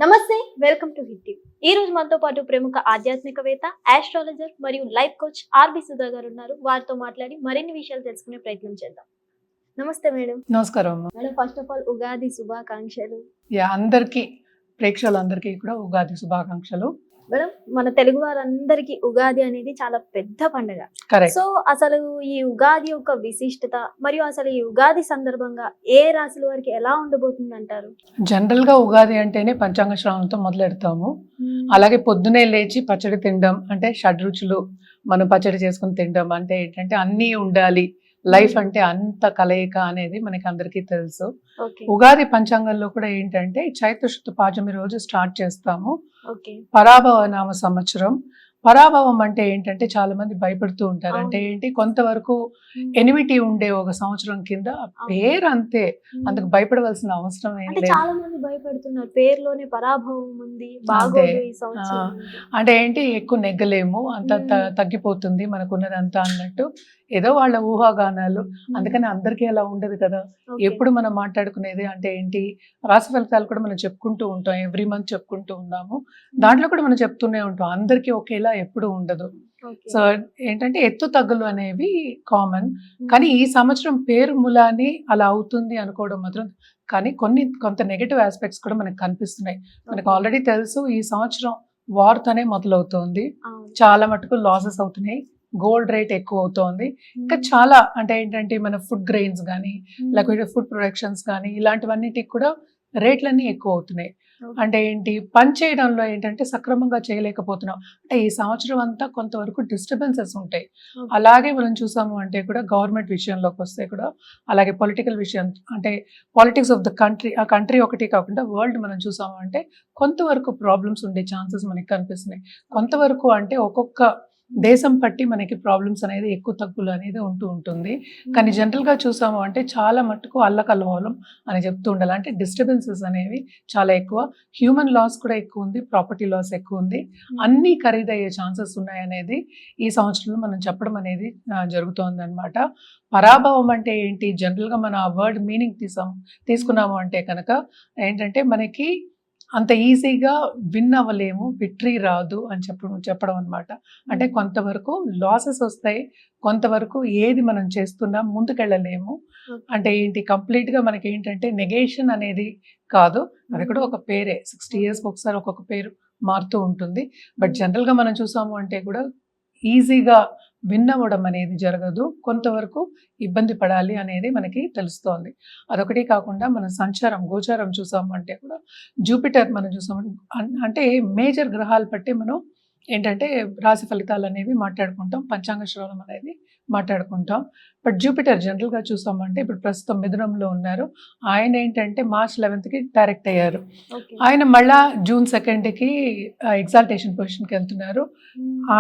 నమస్తే, welcome to hit TV. ఈ రోజు మనతో పాటు ప్రముఖ ఆధ్యాత్మికవేత్త, ఆస్ట్రాలజర్ మరియు లైఫ్ కోచ్ ఆర్బి సుధా గారు ఉన్నారు. వారితో మాట్లాడి మరిన్ని విషయాలు తెలుసుకునే ప్రయత్నం చేద్దాం. నమస్తే మేడం. నమస్కారం అమ్మ. Madam, first of all Ugadi శుభాకాంక్షలు. అందరికీ ప్రేక్షకులందరికీ కూడా ఉగాది శుభాకాంక్షలు. మేడం, మన తెలుగు వారందరికీ ఉగాది అనేది చాలా పెద్ద పండుగ. కరెక్ట్. సో అసలు ఈ ఉగాది యొక్క విశిష్టత మరియు అసలు ఈ ఉగాది సందర్భంగా ఏ రాశుల వారికి ఎలా ఉండబోతుంది అంటారు? జనరల్ గా ఉగాది అంటేనే పంచాంగ శ్రవణంతో మొదలెడతాము. అలాగే పొద్దునే లేచి పచ్చడి తినడం అంటే షడ్రుచులు మనం పచ్చడి చేసుకుని తినడం అంటే ఏంటంటే అన్నీ ఉండాలి, లైఫ్ అంటే అంత కలయిక అనేది మనకి అందరికీ తెలుసు. ఉగాది పంచాంగంలో కూడా ఏంటంటే చైత్ర శుద్ధ పాడ్యమి రోజు స్టార్ట్ చేస్తాము. పరాభవ నామ సంవత్సరం. పరాభవం అంటే ఏంటంటే చాలా మంది భయపడుతూ ఉంటారు. అంటే ఏంటి, కొంతవరకు ఎనిమిటీ ఉండే ఒక సంవత్సరం కింద పేరు అంతే, అందుకు భయపడవలసిన అవసరం ఏం లేదు. చాలా మంది భయపడుతున్నారు, పేరులోనే పరాభవం ఉంది, అంటే ఏంటి ఎక్కువ నెగ్గలేము, అంత తగ్గిపోతుంది మనకున్నదంతా అన్నట్టు ఏదో వాళ్ళ ఊహాగానాలు. అందుకని అందరికీ అలా ఉండదు కదా. ఎప్పుడు మనం మాట్లాడుకునేది అంటే ఏంటి, రాశి ఫలితాలు కూడా మనం చెప్పుకుంటూ ఉంటాం, ఎవ్రీ మంత్ చెప్పుకుంటూ ఉన్నాము. దాంట్లో కూడా మనం చెప్తూనే ఉంటాం, అందరికీ ఒకేలా ఎప్పుడు ఉండదు. సో ఏంటంటే ఎత్తు తగ్గులు అనేవి కామన్. కానీ ఈ సంవత్సరం పేరు ములాని అలా అవుతుంది అనుకోవడం మాత్రం, కానీ కొంత నెగటివ్ ఆస్పెక్ట్స్ కూడా మనకు కనిపిస్తున్నాయి. మనకు ఆల్రెడీ తెలుసు ఈ సంవత్సరం వార్తోనే మొదలవుతోంది, చాలా మటుకు లాసెస్ అవుతున్నాయి, గోల్డ్ రేట్ ఎక్కువ అవుతోంది. ఇంకా చాలా అంటే ఏంటంటే మన ఫుడ్ గ్రెయిన్స్ కానీ లేకపోతే ఫుడ్ ప్రొడక్షన్స్ కానీ ఇలాంటివన్నిటికి కూడా రేట్లన్నీ ఎక్కువ అవుతున్నాయి. అంటే ఏంటి, పని చేయడంలో ఏంటంటే సక్రమంగా చేయలేకపోతున్నాం. అంటే ఈ సంవత్సరం అంతా కొంతవరకు డిస్టర్బెన్సెస్ ఉంటాయి. అలాగే మనం చూసాము అంటే కూడా గవర్నమెంట్ విషయంలోకి వస్తే కూడా, అలాగే పొలిటికల్ విషయం అంటే పాలిటిక్స్ ఆఫ్ ద కంట్రీ, ఆ కంట్రీ ఒకటి కాకుండా వరల్డ్ మనం చూసాము అంటే కొంతవరకు ప్రాబ్లమ్స్ ఉండే ఛాన్సెస్ మనకి కనిపిస్తున్నాయి. కొంతవరకు అంటే ఒక్కొక్క దేశం పట్టి మనకి ప్రాబ్లమ్స్ అనేది ఎక్కువ తగ్గులు అనేది ఉంటూ ఉంటుంది. కానీ జనరల్గా చూసాము అంటే చాలా మట్టుకు అల్లకల్లోలం అని చెప్తూ ఉండాలి. అంటే డిస్టర్బెన్సెస్ అనేవి చాలా ఎక్కువ, హ్యూమన్ లాస్ కూడా ఎక్కువ ఉంది, ప్రాపర్టీ లాస్ ఎక్కువ ఉంది, అన్నీ ఖరీదయ్యే ఛాన్సెస్ ఉన్నాయనేది ఈ సంవత్సరంలో మనం చెప్పడం అనేది జరుగుతోంది అనమాట. పరాభవం అంటే ఏంటి, జనరల్గా మనం ఆ వర్డ్ మీనింగ్ తీసుకున్నాము అంటే కనుక ఏంటంటే మనకి అంత ఈజీగా విన్ అవ్వలేము, విక్టరీ రాదు అని చెప్పడం అనమాట. అంటే కొంతవరకు లాసెస్ వస్తాయి, కొంతవరకు ఏది మనం చేస్తున్నా ముందుకెళ్ళలేము. అంటే ఏంటి, కంప్లీట్గా మనకి ఏంటంటే నెగేషన్ అనేది కాదు, అది కూడా ఒక పేరే. 60 yearsకి ఒకసారి ఒక్కొక్క పేరు మారుతూ ఉంటుంది. బట్ జనరల్గా మనం చూసాము అంటే కూడా ఈజీగా విన్ అవ్వడం అనేది జరగదు, కొంతవరకు ఇబ్బంది పడాలి అనేది మనకి తెలుస్తోంది. అదొకటి కాకుండా మన సంచారం గోచారం చూసాము అంటే కూడా జూపిటర్ మనం చూసాము అంటే మేజర్ గ్రహాలు బట్టి మనం ఏంటంటే రాశి ఫలితాలు అనేవి మాట్లాడుకుంటాం, పంచాంగ శ్రవణం అనేది మాట్లాడుకుంటాం. బట్ జూపిటర్ జనరల్గా చూసామంటే ఇప్పుడు ప్రస్తుతం మిథునంలో ఉన్నారు. ఆయన ఏంటంటే March 11th డైరెక్ట్ అయ్యారు. ఆయన మళ్ళా June 2nd ఎగ్జాల్టేషన్ పొజిషన్కి వెళ్తున్నారు.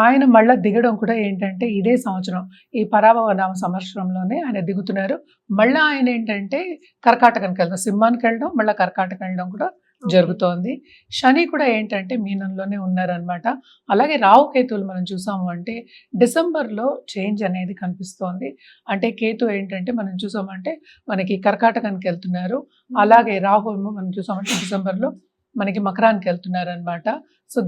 ఆయన మళ్ళీ దిగడం కూడా ఏంటంటే ఇదే సంవత్సరం ఈ పరాభవ నామ సంవత్సరంలోనే ఆయన దిగుతున్నారు. మళ్ళీ ఆయన ఏంటంటే కర్కాటకానికి వెళ్తారు, సింహానికి వెళ్ళడం, మళ్ళీ కర్కాటకం వెళ్ళడం కూడా జరుగుతోంది. శని కూడా ఏంటంటే మీనంలోనే ఉన్నారనమాట. అలాగే రాహుకేతువులు మనం చూసాము అంటే డిసెంబర్లో చేంజ్ అనేది కనిపిస్తోంది. అంటే కేతు ఏంటంటే మనం చూసామంటే మనకి కర్కాటకానికి వెళ్తున్నారు, అలాగే రాహు మనం చూసామంటే డిసెంబర్లో మనకి మకరానికి వెళ్తున్నారు అనమాట. సో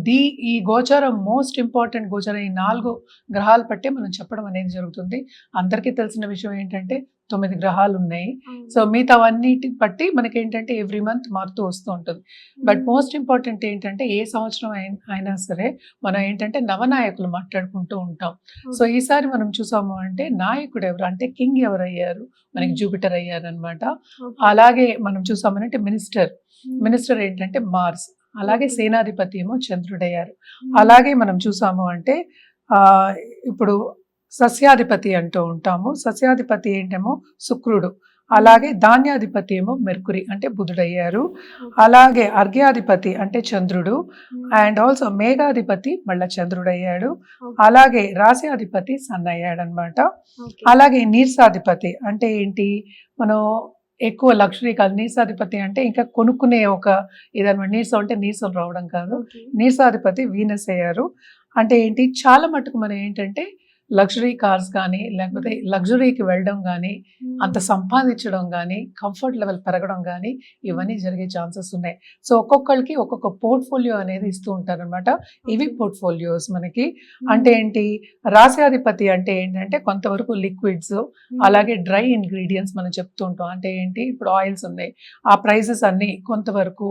ఈ గోచారం మోస్ట్ ఇంపార్టెంట్ గోచారం. ఈ 4 గ్రహాలు పట్టే మనం చెప్పడం అనేది జరుగుతుంది. అందరికీ తెలిసిన విషయం ఏంటంటే 9 గ్రహాలు ఉన్నాయి. సో మిగతావన్నిటి బట్టి మనకి ఏంటంటే ఎవ్రీ మంత్ మారుతూ వస్తూ ఉంటుంది. బట్ మోస్ట్ ఇంపార్టెంట్ ఏంటంటే ఏ సంవత్సరం అయినా సరే మనం ఏంటంటే నవనాయకులు మాట్లాడుకుంటూ ఉంటాం. సో ఈసారి మనం చూసాము అంటే నాయకుడు ఎవరు అంటే కింగ్ ఎవరు అయ్యారు, మనకి జూపిటర్ అయ్యారు అనమాట. అలాగే మనం చూసామనంటే మినిస్టర్ ఏంటంటే మార్స్, అలాగే సేనాధిపతి ఏమో చంద్రుడయ్యారు. అలాగే మనం చూసాము అంటే ఇప్పుడు సస్యాధిపతి అంటూ ఉంటాము, సస్యాధిపతి ఏంటేమో శుక్రుడు, అలాగే ధాన్యాధిపతి ఏమో మెర్కురి అంటే బుధుడయ్యారు. అలాగే అర్ఘ్యాధిపతి అంటే చంద్రుడు, అండ్ ఆల్సో మేఘాధిపతి మళ్ళా చంద్రుడయ్యాడు. అలాగే రాశ్యాధిపతి సన్ అయ్యాడు అనమాట. అలాగే నీర్సాధిపతి అంటే ఏంటి, మనం ఎక్కువ లగ్జరీ కాదు, నీర్సాధిపతి అంటే ఇంకా కొనుక్కునే ఒక ఇదనమాట. నీరసం అంటే నీరసం రావడం కాదు, నీర్సాధిపతి వీనస్ అయ్యారు. అంటే ఏంటి, చాలా మటుకు మనం ఏంటంటే లగ్జరీ కార్స్ కానీ లేకపోతే లగ్జరీకి వెళ్ళడం కానీ అంత సంపాదించడం కానీ కంఫర్ట్ లెవెల్ పెరగడం కానీ ఇవన్నీ జరిగే ఛాన్సెస్ ఉన్నాయి. సో ఒక్కొక్కరికి ఒక్కొక్క పోర్ట్ఫోలియో అనేది ఇస్తూ ఉంటారనమాట. ఇవి పోర్ట్ఫోలియోస్ మనకి. అంటే ఏంటి, రాశ్యాధిపతి అంటే ఏంటంటే కొంతవరకు లిక్విడ్స్ అలాగే డ్రై ఇంగ్రీడియంట్స్ మనం చెప్తూ ఉంటాం. అంటే ఏంటి, ఇప్పుడు ఆయిల్స్ ఉన్నాయి, ఆ ప్రైసెస్ అన్ని కొంతవరకు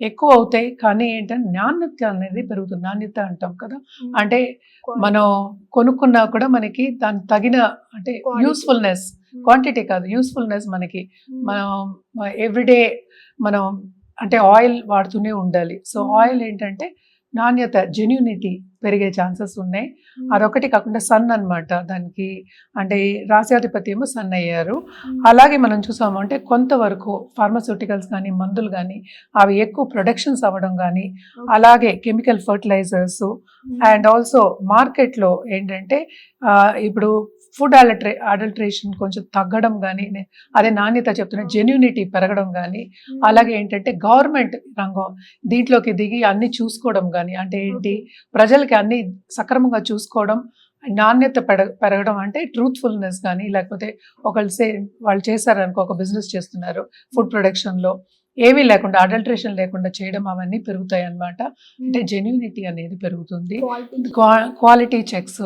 ఎక్కువ అవుతాయి, కానీ ఏంటంటే నాణ్యత అనేది పెరుగుతుంది. నాణ్యత అంటాం కదా, అంటే మనం కొనుక్కున్నా కూడా మనకి దాని తగిన అంటే యూస్ఫుల్నెస్, క్వాంటిటీ కాదు యూస్ఫుల్నెస్ మనకి. మనం ఎవ్రీడే మనం అంటే ఆయిల్ వాడుతూనే ఉండాలి. సో ఆయిల్ ఏంటంటే నాణ్యత, జెన్యూనిటీ పెరిగే ఛాన్సెస్ ఉన్నాయి. అదొకటి కాకుండా సన్ అన్నమాట దానికి, అంటే రాశ్యాధిపతి ఏమో సన్ అయ్యారు. అలాగే మనం చూసాము అంటే కొంతవరకు ఫార్మాస్యూటికల్స్ కానీ మందులు కానీ అవి ఎక్కువ ప్రొడక్షన్స్ అవ్వడం కానీ, అలాగే కెమికల్ ఫర్టిలైజర్స్ అండ్ ఆల్సో మార్కెట్లో ఏంటంటే ఇప్పుడు ఫుడ్ అడల్ట్రేషన్ కొంచెం తగ్గడం కానీ, అదే నాణ్యత చెప్తున్న జెన్యూనిటీ పెరగడం కానీ, అలాగే ఏంటంటే గవర్నమెంట్ రంగం దీంట్లోకి దిగి అన్ని చూసుకోవడం కానీ, అంటే ఏంటి ప్రజలకి అన్ని సక్రమంగా చూసుకోవడం, నాణ్యత పెరగడం, అంటే ట్రూత్ఫుల్నెస్ కానీ, లేకపోతే వాళ్ళు చేశారనుకో, ఒక బిజినెస్ చేస్తున్నారు ఫుడ్ ప్రొడక్షన్లో ఏమీ లేకుండా అడల్ట్రేషన్ లేకుండా చేయడం, అవన్నీ పెరుగుతాయి అన్నమాట. అంటే జెన్యూనిటీ అనేది పెరుగుతుంది. క్వాలిటీ చెక్స్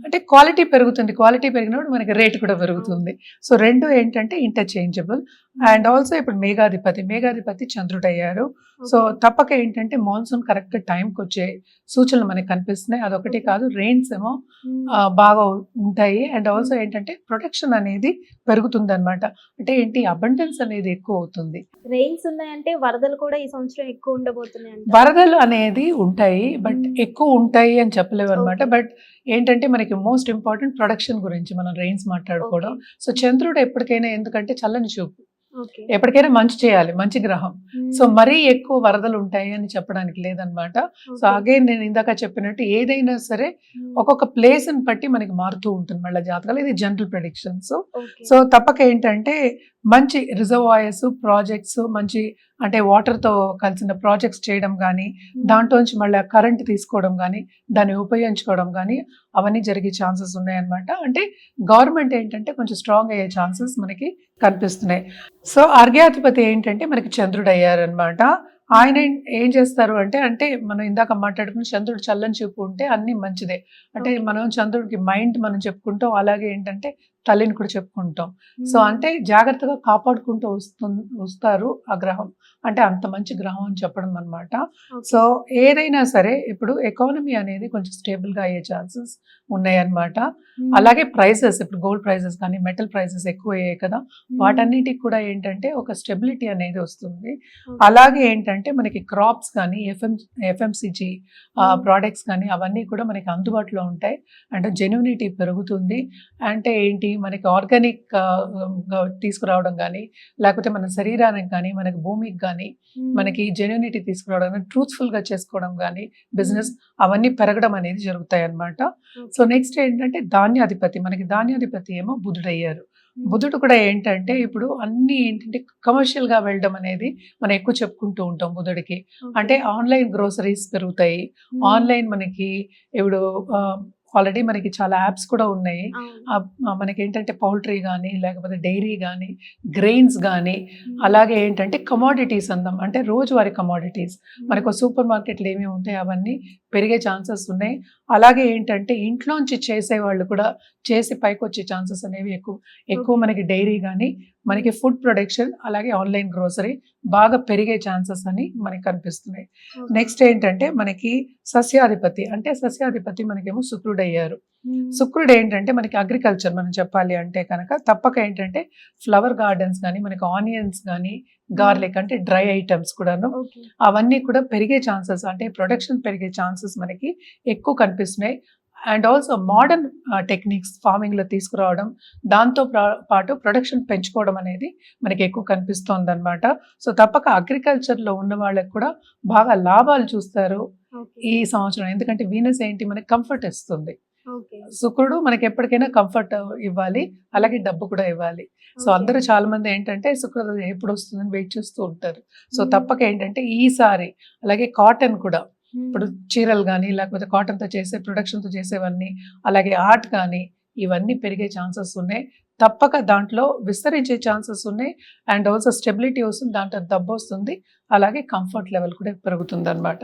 అంటే క్వాలిటీ పెరుగుతుంది. క్వాలిటీ పెరిగినప్పుడు మనకి రేట్ కూడా పెరుగుతుంది. సో రెండు ఏంటంటే ఇంటర్చేంజబుల్. అండ్ ఆల్సో ఇప్పుడు మేఘాధిపతి చంద్రుడు అయ్యారు. సో తప్పక ఏంటంటే మాన్సూన్ కరెక్ట్ టైంకి వచ్చే సూచనలు మనకి కనిపిస్తున్నాయి. అదొకటి కాదు, రెయిన్స్ ఏమో బాగా ఉంటాయి. అండ్ ఆల్సో ఏంటంటే ప్రొటెక్షన్ అనేది పెరుగుతుంది అనమాట. అంటే ఏంటి, అబండెన్స్ అనేది ఎక్కువ అవుతుంది. రెయిన్స్ ఉన్నాయంటే వరదలు కూడా ఈ సంవత్సరం ఎక్కువ ఉండబోతున్నాయి. వరదలు అనేది ఉంటాయి, బట్ ఎక్కువ ఉంటాయి అని చెప్పలేవు అనమాట. బట్ ఏంటంటే మనకి మోస్ట్ ఇంపార్టెంట్ ప్రొడక్షన్ గురించి మనం రెయిన్స్ మాట్లాడుకోవడం. సో చంద్రుడు ఎప్పటికైనా, ఎందుకంటే చల్లని చూపు, ఎప్పటికైనా మంచి చేయాలి, మంచి గ్రహం. సో మరీ ఎక్కువ వరదలు ఉంటాయి అని చెప్పడానికి లేదనమాట. సో అగైన్ నేను ఇందాక చెప్పినట్టు ఏదైనా సరే ఒక్కొక్క ప్లేస్ ని బట్టి మనకి మారుతూ ఉంటుంది మళ్ళీ జాతకాలు. ఇది జనరల్ ప్రెడిక్షన్స్. సో తప్పక ఏంటంటే మంచి రిజర్వాయర్స్, ప్రాజెక్ట్స్, మంచి అంటే వాటర్తో కలిసిన ప్రాజెక్ట్స్ చేయడం కానీ, దాంట్లోంచి మళ్ళీ కరెంట్ తీసుకోవడం కానీ, దాన్ని ఉపయోగించుకోవడం కానీ, అవన్నీ జరిగే ఛాన్సెస్ ఉన్నాయన్నమాట. అంటే గవర్నమెంట్ ఏంటంటే కొంచెం స్ట్రాంగ్ అయ్యే ఛాన్సెస్ మనకి కనిపిస్తున్నాయి. సో అర్ఘ్యాధిపతి ఏంటంటే మనకి చంద్రుడు అయ్యారనమాట. ఆయన ఏం చేస్తారు అంటే మనం ఇందాక మాట్లాడుకున్న చంద్రుడు చల్లని చూపు ఉంటే అన్ని మంచిదే. అంటే మనం చంద్రుడికి మైండ్ మనం చెప్పుకుంటాం, అలాగే ఏంటంటే తల్లిని కూడా చెప్పుకుంటాం. సో అంటే జాగ్రత్తగా కాపాడుకుంటూ వస్తారు ఆ గ్రహం. అంటే అంత మంచి గ్రహం అని చెప్పడం అనమాట. సో ఏదైనా సరే ఇప్పుడు ఎకానమీ అనేది కొంచెం స్టేబుల్ గా అయ్యే ఛాన్సెస్ ఉన్నాయన్నమాట. అలాగే ప్రైసెస్, ఇప్పుడు గోల్డ్ ప్రైసెస్ కానీ మెటల్ ప్రైసెస్ ఎక్కువ అయ్యాయి కదా, వాటన్నిటికి కూడా ఏంటంటే ఒక స్టెబిలిటీ అనేది వస్తుంది. అలాగే ఏంటంటే మనకి క్రాప్స్ కానీ ఎఫ్ఎంసిజి ప్రోడక్ట్స్ కానీ అవన్నీ కూడా మనకి అందుబాటులో ఉంటాయి. అంటే జెన్యూనిటీ పెరుగుతుంది. అంటే ఏంటి, మనకి ఆర్గానిక్ తీసుకురావడం కానీ, లేకపోతే మన శరీరానికి కానీ, మనకి భూమికి కానీ మనకి జెన్యూనిటీ తీసుకురావడం కానీ, ట్రూత్ఫుల్ గా చేసుకోవడం కానీ, బిజినెస్ అవన్నీ పెరగడం అనేది జరుగుతాయి అన్నమాట. సో నెక్స్ట్ ఏంటంటే ధాన్యాధిపతి, మనకి ధాన్యాధిపతి ఏమో బుధుడు అయ్యారు. బుధుడు కూడా ఏంటంటే ఇప్పుడు అన్ని ఏంటంటే కమర్షియల్ గా వెళ్ళడం అనేది మనం ఎక్కువ చెప్పుకుంటూ ఉంటాం బుధుడికి. అంటే ఆన్లైన్ గ్రోసరీస్ పెరుగుతాయి. ఆన్లైన్ మనకి ఇప్పుడు ఆల్రెడీ మనకి చాలా యాప్స్ కూడా ఉన్నాయి. మనకి ఏంటంటే పౌల్ట్రీ కానీ, లేకపోతే డైరీ కానీ, గ్రెయిన్స్ కానీ, అలాగే ఏంటంటే కమోడిటీస్ అందాం, అంటే రోజువారీ కమోడిటీస్ మనకు సూపర్ మార్కెట్లు ఏమేమి ఉంటాయి అవన్నీ పెరిగే ఛాన్సెస్ ఉన్నాయి. అలాగే ఏంటంటే ఇంట్లోంచి చేసేవాళ్ళు కూడా చేసి పైకి వచ్చే ఛాన్సెస్ అనేవి ఎక్కువ మనకి డైరీ కానీ, మనకి ఫుడ్ ప్రొడక్షన్, అలాగే ఆన్లైన్ గ్రోసరీ బాగా పెరిగే ఛాన్సెస్ అని మనకి కనిపిస్తున్నాయి. నెక్స్ట్ ఏంటంటే మనకి సస్యాధిపతి మనకేమో శుక్రుడు అయ్యారు. శుక్రుడు ఏంటంటే మనకి అగ్రికల్చర్ మనం చెప్పాలి అంటే కనుక తప్పక ఏంటంటే ఫ్లవర్ గార్డెన్స్ కానీ, మనకి ఆనియన్స్ కానీ, గార్లిక్ అంటే డ్రై ఐటమ్స్ కూడాను అవన్నీ కూడా పెరిగే ఛాన్సెస్, అంటే ప్రొడక్షన్ పెరిగే ఛాన్సెస్ మనకి ఎక్కువ కనిపిస్తున్నాయి. And also modern techniques farming లో తీసుకురావడం, దాంతో పాటు ప్రొడక్షన్ పెంచుకోవడం అనేది మనకి ఎక్కువ కనిపిస్తోంది అనమాట. సో తప్పక అగ్రికల్చర్ లో ఉన్న వాళ్ళకి కూడా బాగా లాభాలు చూస్తారు ఈ సంవత్సరం. ఎందుకంటే వీనస్ ఏంటి, మనకి కంఫర్ట్ ఇస్తుంది. శుక్రుడు మనకి ఎప్పటికైనా కంఫర్ట్ ఇవ్వాలి, అలాగే డబ్బు కూడా ఇవ్వాలి. సో అందరూ చాలా మంది ఏంటంటే శుక్రవారం ఎప్పుడు వస్తుందని వెయిట్ చేస్తూ ఉంటారు. సో తప్పక ఏంటంటే ఈసారి అలాగే కాటన్ కూడా ఇప్పుడు చీరలు కానీ లేకపోతే కాటన్తో చేసే ప్రొడక్షన్తో చేసేవన్నీ, అలాగే ఆర్ట్ కానీ ఇవన్నీ పెరిగే ఛాన్సెస్ ఉన్నాయి. తప్పక దాంట్లో విస్తరించే ఛాన్సెస్ ఉన్నాయి. అండ్ ఆల్సో స్టెబిలిటీ వస్తుంది, దాంట్లో దబ్బు వస్తుంది, అలాగే కంఫర్ట్ లెవెల్ కూడా పెరుగుతుంది అనమాట.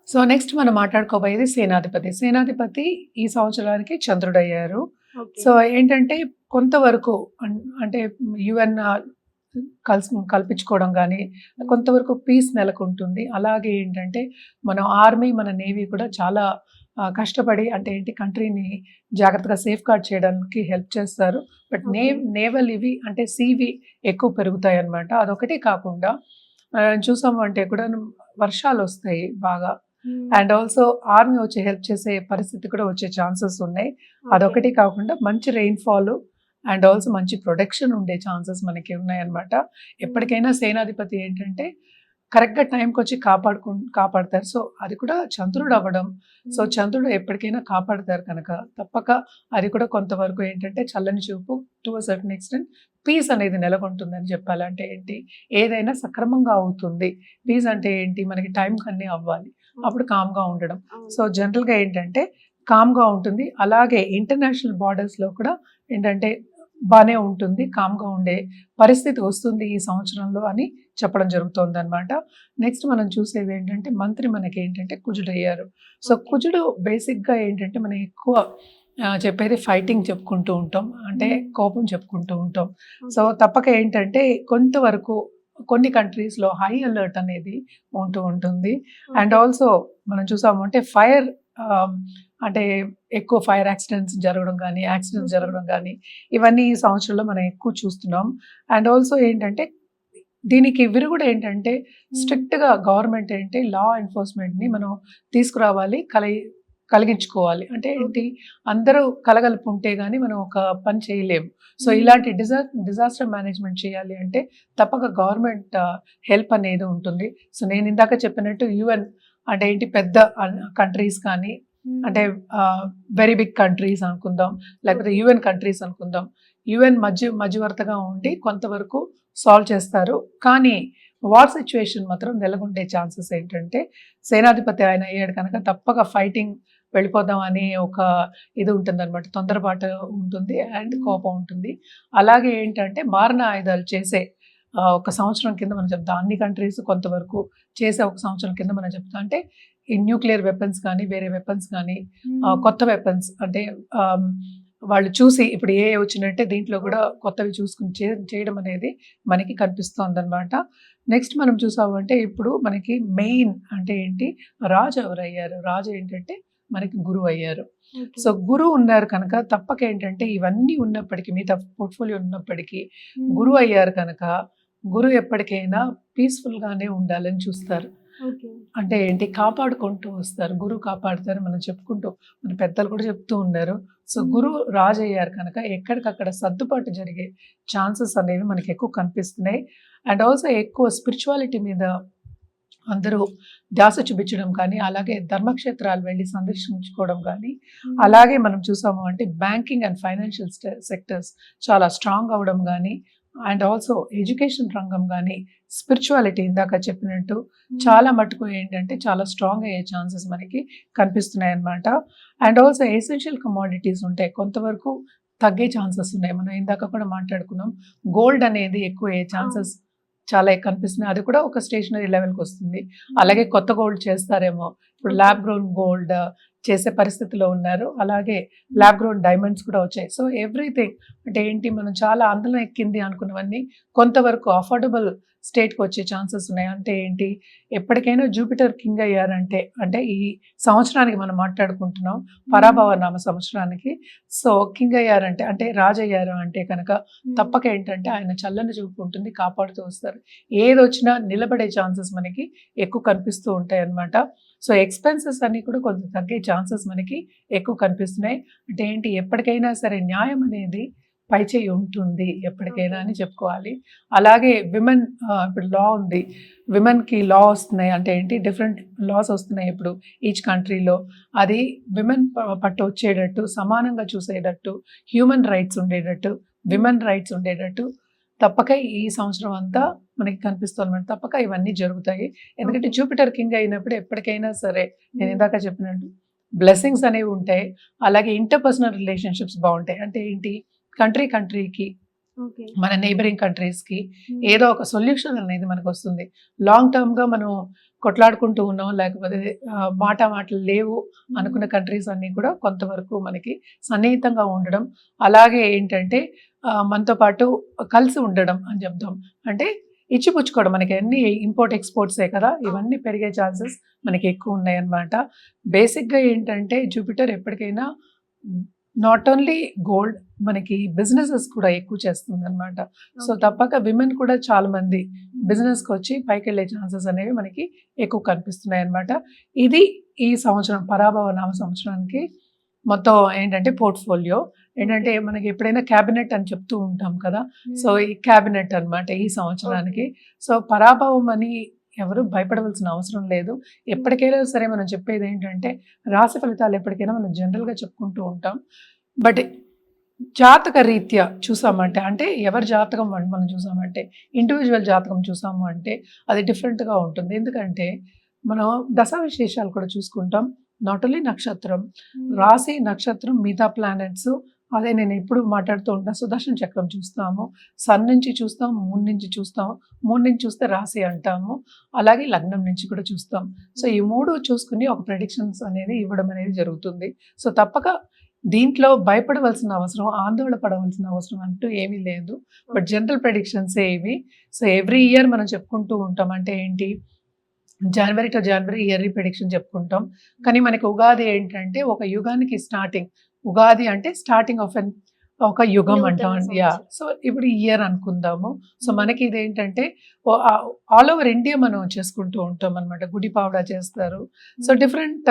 సో నెక్స్ట్ మనం మాట్లాడుకోబోయేది సేనాధిపతి. సేనాధిపతి ఈ సంవత్సరానికి చంద్రుడు అయ్యారు. సో ఏంటంటే కొంతవరకు అంటే యుఎన్ కల్పించుకోవడం కానీ కొంతవరకు పీస్ నెలకొంటుంది. అలాగే ఏంటంటే మన ఆర్మీ మన నేవీ కూడా చాలా కష్టపడి అంటే ఏంటి కంట్రీని జాగ్రత్తగా సేఫ్ గార్డ్ చేయడానికి హెల్ప్ చేస్తారు. బట్ నేవల్ ఇవి అంటే సీవి ఎక్కువ పెరుగుతాయి అన్నమాట. అదొకటి కాకుండా చూసాము అంటే కూడా వర్షాలు వస్తాయి బాగా. అండ్ ఆల్సో ఆర్మీ వచ్చి హెల్ప్ చేసే పరిస్థితి కూడా వచ్చే ఛాన్సెస్ ఉన్నాయి. అదొకటి కాకుండా మంచి రెయిన్ఫాల్ అండ్ ఆల్సో మంచి ప్రొటెక్షన్ ఉండే ఛాన్సెస్ మనకి ఉన్నాయన్నమాట. ఎప్పటికైనా సేనాధిపతి ఏంటంటే కరెక్ట్గా టైంకి వచ్చి కాపాడతారు. సో అది కూడా చంద్రుడు అవ్వడం, సో చంద్రుడు ఎప్పటికైనా కాపాడతారు కనుక తప్పక అది కూడా కొంతవరకు ఏంటంటే చల్లని చూపు to a certain extent peace అనేది నెలకొంటుందని చెప్పాలి. అంటే ఏంటి ఏదైనా సక్రమంగా అవుతుంది. పీస్ అంటే ఏంటి మనకి టైంకి అన్నీ అవ్వాలి, అప్పుడు కామ్గా ఉండడం. సో జనరల్గా ఏంటంటే కామ్గా ఉంటుంది. అలాగే ఇంటర్నేషనల్ బార్డర్స్లో కూడా ఏంటంటే బాగానే ఉంటుంది, కామ్గా ఉండే పరిస్థితి వస్తుంది ఈ సంవత్సరంలో అని చెప్పడం జరుగుతుంది అనమాట. నెక్స్ట్ మనం చూసేది ఏంటంటే మంత్రి మనకి ఏంటంటే కుజుడు అయ్యారు. సో కుజుడు బేసిక్గా ఏంటంటే మనం ఎక్కువ చెప్పేది ఫైటింగ్ చెప్పుకుంటూ ఉంటాం, అంటే కోపం చెప్పుకుంటూ ఉంటాం. సో తప్పక ఏంటంటే కొంతవరకు కొన్ని కంట్రీస్లో హై అలర్ట్ అనేది ఉంటూ ఉంటుంది. అండ్ ఆల్సో మనం చూసాము అంటే ఫైర్ అంటే ఎక్కువ ఫైర్ యాక్సిడెంట్స్ జరగడం కానీ ఇవన్నీ ఈ సంవత్సరంలో మనం ఎక్కువ చూస్తున్నాం. అండ్ ఆల్సో ఏంటంటే దీనికి విరుగుడు ఏంటంటే స్ట్రిక్ట్గా గవర్నమెంట్ ఏంటి లా ఎన్ఫోర్స్మెంట్ని మనం తీసుకురావాలి, కలిగించుకోవాలి. అంటే ఏంటి అందరూ కలగలుపు ఉంటే కానీ మనం ఒక పని చేయలేము. సో ఇలాంటి డిజాస్టర్ మేనేజ్మెంట్ చేయాలి అంటే తప్పక గవర్నమెంట్ హెల్ప్ అనేది ఉంటుంది. సో నేను ఇందాక చెప్పినట్టు యుఎన్ అంటే ఏంటి పెద్ద కంట్రీస్ కానీ అంటే వెరీ బిగ్ కంట్రీస్ అనుకుందాం, లేకపోతే యుఎన్ కంట్రీస్ అనుకుందాం, యుఎన్ మధ్యవర్తిగా ఉండి కొంతవరకు సాల్వ్ చేస్తారు. కానీ వార్ సిచ్యువేషన్ మాత్రం నెలకొండే ఛాన్సెస్ ఏంటంటే సేనాధిపతి ఆయన అయ్యాడు కనుక తప్పక ఫైటింగ్ వెళ్ళిపోదాం అని ఒక ఇది ఉంటుంది అనమాట, తొందరపాటు ఉంటుంది అండ్ కోపం ఉంటుంది. అలాగే ఏంటంటే మారణ ఆయుధాలు చేసే ఒక సంవత్సరం కింద మనం చెప్తాం, అన్ని కంట్రీస్ కొంతవరకు చేసే ఒక సంవత్సరం కింద మనం చెప్తాం. అంటే ఈ న్యూక్లియర్ వెపన్స్ కానీ వేరే వెపన్స్ కానీ కొత్త వెపన్స్ అంటే వాళ్ళు చూసి ఇప్పుడు ఏ వచ్చినట్టే దీంట్లో కూడా కొత్తవి చూసుకుని చేయడం అనేది మనకి కనిపిస్తోంది అనమాట. నెక్స్ట్ మనం చూసామంటే ఇప్పుడు మనకి మెయిన్ అంటే ఏంటి రాజు ఎవరు అయ్యారు, రాజు ఏంటంటే మనకి గురువు అయ్యారు. సో గురువు ఉన్నారు కనుక తప్పక ఏంటంటే ఇవన్నీ ఉన్నప్పటికీ మిగతా పోర్ట్ఫోలియో ఉన్నప్పటికీ గురువు అయ్యారు కనుక గురువు ఎప్పటికైనా పీస్ఫుల్గానే ఉండాలని చూస్తారు. అంటే ఏంటి కాపాడుకుంటూ వస్తారు, గురువు కాపాడుతారు మనం చెప్పుకుంటూ మన పెద్దలు కూడా చెప్తూ ఉన్నారు. సో గురువు రాజు అయ్యారు కనుక ఎక్కడికక్కడ సర్దుబాటు జరిగే ఛాన్సెస్ అనేవి మనకి ఎక్కువ కనిపిస్తున్నాయి. అండ్ ఆల్సో ఎక్కువ స్పిరిచువాలిటీ మీద అందరూ ధ్యాస చూపించడం కానీ, అలాగే ధర్మక్షేత్రాలు వెళ్ళి సందర్శించుకోవడం కానీ, అలాగే మనం చూసాము అంటే బ్యాంకింగ్ అండ్ ఫైనాన్షియల్ సెక్టర్స్ చాలా స్ట్రాంగ్ అవ్వడం కానీ, అండ్ ఆల్సో ఎడ్యుకేషన్ రంగం కానీ స్పిరిచువాలిటీ ఇందాక చెప్పినట్టు చాలా మటుకు ఏంటంటే చాలా స్ట్రాంగ్ అయ్యే ఛాన్సెస్ మనకి కనిపిస్తున్నాయి అన్నమాట. అండ్ ఆల్సో ఎసెన్షియల్ కమోడిటీస్ ఉంటాయి, కొంతవరకు తగ్గే ఛాన్సెస్ ఉన్నాయి. మనం ఇందాక కూడా మాట్లాడుకున్నాం, గోల్డ్ అనేది ఎక్కువ అయ్యే ఛాన్సెస్ చాలా కనిపిస్తున్నాయి. అది కూడా ఒక స్టేషనరీ లెవెల్కి వస్తుంది. అలాగే కొత్త గోల్డ్ చేస్తారేమో, ఇప్పుడు ల్యాబ్ గ్రోన్ గోల్డ్ చేసే పరిస్థితిలో ఉన్నారు. అలాగే ల్యాబ్ గ్రోన్ డైమండ్స్ కూడా వచ్చాయి. సో ఎవ్రీథింగ్ అంటే ఏంటి మనం చాలా అందలం ఎక్కింది అనుకున్నవన్నీ కొంతవరకు అఫోర్డబుల్ స్టేట్కి వచ్చే ఛాన్సెస్ ఉన్నాయి. అంటే ఏంటి ఎప్పటికైనా జూపిటర్ కింగ్ అయ్యారంటే అంటే ఈ సంవత్సరానికి మనం మాట్లాడుకుంటున్నాం పరాభవ నామ సంవత్సరానికి. సో కింగ్ అయ్యారంటే అంటే రాజు అయ్యారు అంటే కనుక తప్పక ఏంటంటే ఆయన చల్లని చూపు ఉంటుంది, కాపాడుతూ వస్తారు. ఏది వచ్చినా నిలబడే ఛాన్సెస్ మనకి ఎక్కువ కనిపిస్తూ ఉంటాయి అన్నమాట. సో ఎక్స్పెన్సెస్ అన్ని కూడా కొంచెం తగ్గే ఛాన్సెస్ మనకి ఎక్కువ కనిపిస్తున్నాయి. అంటే ఏంటి ఎప్పటికైనా సరే న్యాయం అనేది పైచేయి ఉంటుంది ఎప్పటికైనా అని చెప్పుకోవాలి. అలాగే విమెన్ ఇప్పుడు లా ఉంది, విమెన్కి లా వస్తున్నాయి. అంటే ఏంటి డిఫరెంట్ లాస్ వస్తున్నాయి ఇప్పుడు ఈచ్ కంట్రీలో. అది విమెన్ పట్టు వచ్చేటట్టు, సమానంగా చూసేటట్టు, హ్యూమన్ రైట్స్ ఉండేటట్టు, విమెన్ రైట్స్ ఉండేటట్టు, తప్పక ఈ సంవత్సరం అంతా మనకి కనిపిస్తుంది అనమాట. తప్పక ఇవన్నీ జరుగుతాయి. ఎందుకంటే Okay. జూపిటర్ కింగ్ అయినప్పుడు ఎప్పటికైనా సరే నేను ఇందాక చెప్పినట్టు బ్లెస్సింగ్స్ అనేవి ఉంటాయి. అలాగే ఇంటర్పర్సనల్ రిలేషన్షిప్స్ బాగుంటాయి. అంటే ఏంటి, కంట్రీకి ఓకే. మన నైబరింగ్ కంట్రీస్కి ఏదో ఒక సొల్యూషన్ అనేది మనకు వస్తుంది. లాంగ్ టర్మ్గా మనం కొట్లాడుకుంటూ ఉన్నాం, లేకపోతే మాటలు లేవు అనుకున్న కంట్రీస్ అన్నీ కూడా కొంతవరకు మనకి సన్నిహితంగా ఉండడం, అలాగే ఏంటంటే మనతో పాటు కలిసి ఉండడం అని చెప్తాం. అంటే ఇచ్చిపుచ్చుకోవడం, మనకి అన్ని ఇంపోర్ట్ ఎక్స్పోర్ట్సే కదా, ఇవన్నీ పెరిగే ఛాన్సెస్ మనకి ఎక్కువ ఉన్నాయన్నమాట. బేసిక్గా ఏంటంటే జూపిటర్ ఎప్పటికైనా నాట్ ఓన్లీ గోల్డ్, మనకి బిజినెసెస్ కూడా ఎక్కువ చేస్తుంది అనమాట. సో తప్పక విమెన్ కూడా చాలా మంది బిజినెస్కి వచ్చి పైకి వెళ్ళే ఛాన్సెస్ అనేవి మనకి ఎక్కువ కనిపిస్తున్నాయి అనమాట. ఇది ఈ సంవత్సరం పరాభవ నామ సంవత్సరానికి మొత్తం ఏంటంటే పోర్ట్ఫోలియో ఏంటంటే మనకి ఎప్పుడైనా క్యాబినెట్ అని చెప్తూ ఉంటాం కదా, సో ఈ క్యాబినెట్ అన్నమాట ఈ సంవత్సరానికి. సో పరాభవం అని ఎవరు భయపడవలసిన అవసరం లేదు. ఎప్పటికైనా సరే మనం చెప్పేది ఏంటంటే రాశి ఫలితాలు ఎప్పటికైనా మనం జనరల్గా చెప్పుకుంటూ ఉంటాం. బట్ జాతక రీత్యా చూసామంటే, అంటే ఎవరి జాతకం మనం చూసామంటే, ఇండివిజువల్ జాతకం చూసాము అంటే అది డిఫరెంట్గా ఉంటుంది. ఎందుకంటే మనం దశా విశేషాలు కూడా చూసుకుంటాం. నాట్ ఓన్లీ నక్షత్రం, రాశి, నక్షత్రం, మిగతా ప్లానెట్స్, అదే నేను ఎప్పుడు మాట్లాడుతూ ఉంటాను, సుదర్శన చక్రం చూస్తాము, సన్ నుంచి చూస్తాం, మూన్ నుంచి చూస్తాం, మూన్ నుంచి చూస్తే రాశి అంటాము, అలాగే లగ్నం నుంచి కూడా చూస్తాం. సో ఈ మూడు చూసుకుని ఒక ప్రెడిక్షన్స్ అనేది ఇవ్వడం అనేది జరుగుతుంది. సో తప్పక దీంట్లో భయపడవలసిన అవసరం, ఆందోళన పడవలసిన అవసరం అంటూ ఏమీ లేదు. బట్ జనరల్ ప్రెడిక్షన్సే ఇవి. సో ఎవ్రీ ఇయర్ మనం చెప్పుకుంటూ ఉంటాం. అంటే ఏంటి, జనవరి టు జనవరి ఇయర్లీ ప్రెడిక్షన్ చెప్పుకుంటాం. కానీ మనకి ఉగాది ఏంటంటే ఒక యుగానికి స్టార్టింగ్. ఉగాది అంటే స్టార్టింగ్ ఆఫ్ ఒక యుగం అంటాం. యా, సో ఇప్పుడు ఇయర్ అనుకుందాము. సో మనకి ఇదేంటంటే ఆల్ ఓవర్ ఇండియా మనం చేసుకుంటూ ఉంటాం అనమాట. గుడి పావడా చేస్తారు. సో డిఫరెంట్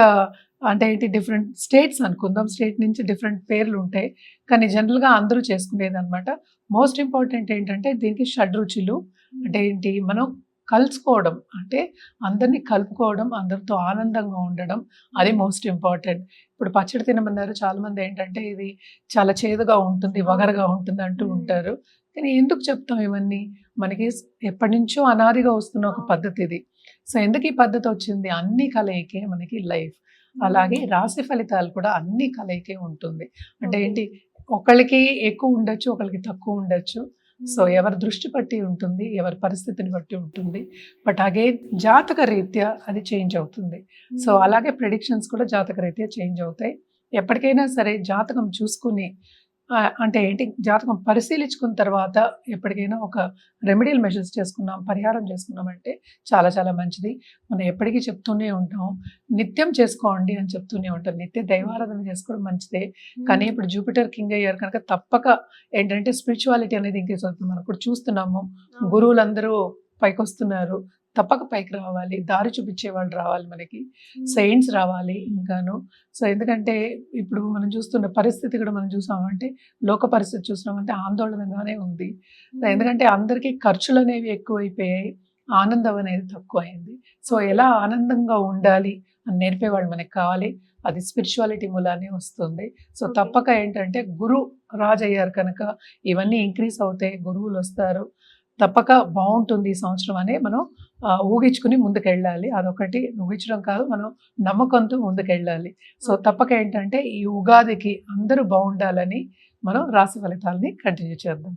అంటే ఏంటి, డిఫరెంట్ స్టేట్స్ అనుకుందాం, స్టేట్ నుంచి డిఫరెంట్ పేర్లు ఉంటాయి, కానీ జనరల్గా అందరూ చేసుకునేది అనమాట. మోస్ట్ ఇంపార్టెంట్ ఏంటంటే దీనికి షడ్రుచులు అంటే ఏంటి, మనం కలుసుకోవడం, అంటే అందరినీ కలుపుకోవడం, అందరితో ఆనందంగా ఉండడం, అది మోస్ట్ ఇంపార్టెంట్. ఇప్పుడు పచ్చడి తినమన్నారు చాలామంది, ఏంటంటే ఇది చాలా చేదుగా ఉంటుంది, వగరగా ఉంటుంది అంటూ ఉంటారు. కానీ ఎందుకు చెప్తాం ఇవన్నీ, మనకి ఎప్పటి నుంచో అనాదిగా వస్తున్న ఒక పద్ధతి ఇది. సో ఎందుకు ఈ పద్ధతి వచ్చింది, అన్ని కలయికే మనకి లైఫ్. అలాగే రాశి ఫలితాలు కూడా అన్ని కలయికే ఉంటుంది. అంటే ఏంటి, ఒకళ్ళకి ఎక్కువ ఉండొచ్చు, ఒకళ్ళకి తక్కువ ఉండొచ్చు. సో ఎవరి దృష్టి బట్టి ఉంటుంది, ఎవరి పరిస్థితిని బట్టి ఉంటుంది. బట్ అగైన్ జాతక రీత్యా అది చేంజ్ అవుతుంది. సో అలాగే ప్రెడిక్షన్స్ కూడా జాతక రీత్యా చేంజ్ అవుతాయి. ఎప్పటికైనా సరే జాతకం చూసుకుని అంటే ఏంటి, జాతకం పరిశీలించుకున్న తర్వాత ఎప్పటికైనా ఒక రెమెడియల్ మెజర్స్ చేసుకున్నాం, పరిహారం చేసుకున్నామంటే చాలా చాలా మంచిది. మనం ఎప్పటికీ చెప్తూనే ఉంటాం, నిత్యం చేసుకోండి అని చెప్తూనే ఉంటాం. నిత్య దైవారాధన చేసుకోవడం మంచిదే. కానీ ఇప్పుడు జూపిటర్ కింగ్ అయ్యారు కనుక తప్పక ఏంటంటే స్పిరిచువాలిటీ అనేది ఇంక్రీజ్ అవుతుంది. మనం ఇప్పుడు చూస్తున్నాము, గురువులందరూ పైకి వస్తున్నారు, తప్పక పైకి రావాలి, దారి చూపించే వాళ్ళు రావాలి, మనకి సెయింట్స్ రావాలి ఇంకాను. సో ఎందుకంటే ఇప్పుడు మనం చూస్తున్న పరిస్థితి కూడా మనం చూసామంటే, లోక పరిస్థితి చూసినామంటే ఆందోళనగానే ఉంది. ఎందుకంటే అందరికీ ఖర్చులు అనేవి ఎక్కువైపోయాయి, ఆనందం అనేది తక్కువైంది. సో ఎలా ఆనందంగా ఉండాలి అని నేర్పేవాళ్ళు మనకి కావాలి, అది స్పిరిచువాలిటీ మూలానే వస్తుంది. సో తప్పక ఏంటంటే గురు రాజు అయ్యారు కనుక ఇవన్నీ ఇంక్రీజ్ అవుతాయి, గురువులు వస్తారు, తప్పక బాగుంటుంది ఈ సంవత్సరం అనే మనం ఊహించుకుని ముందుకెళ్ళాలి. అదొకటి, ఊహించడం కాదు, మనం నమ్మకంతో ముందుకెళ్ళాలి. సో తప్పక ఏంటంటే ఈ ఉగాదికి అందరూ బాగుండాలని మనం రాశి ఫలితాలని కంటిన్యూ చేద్దాం.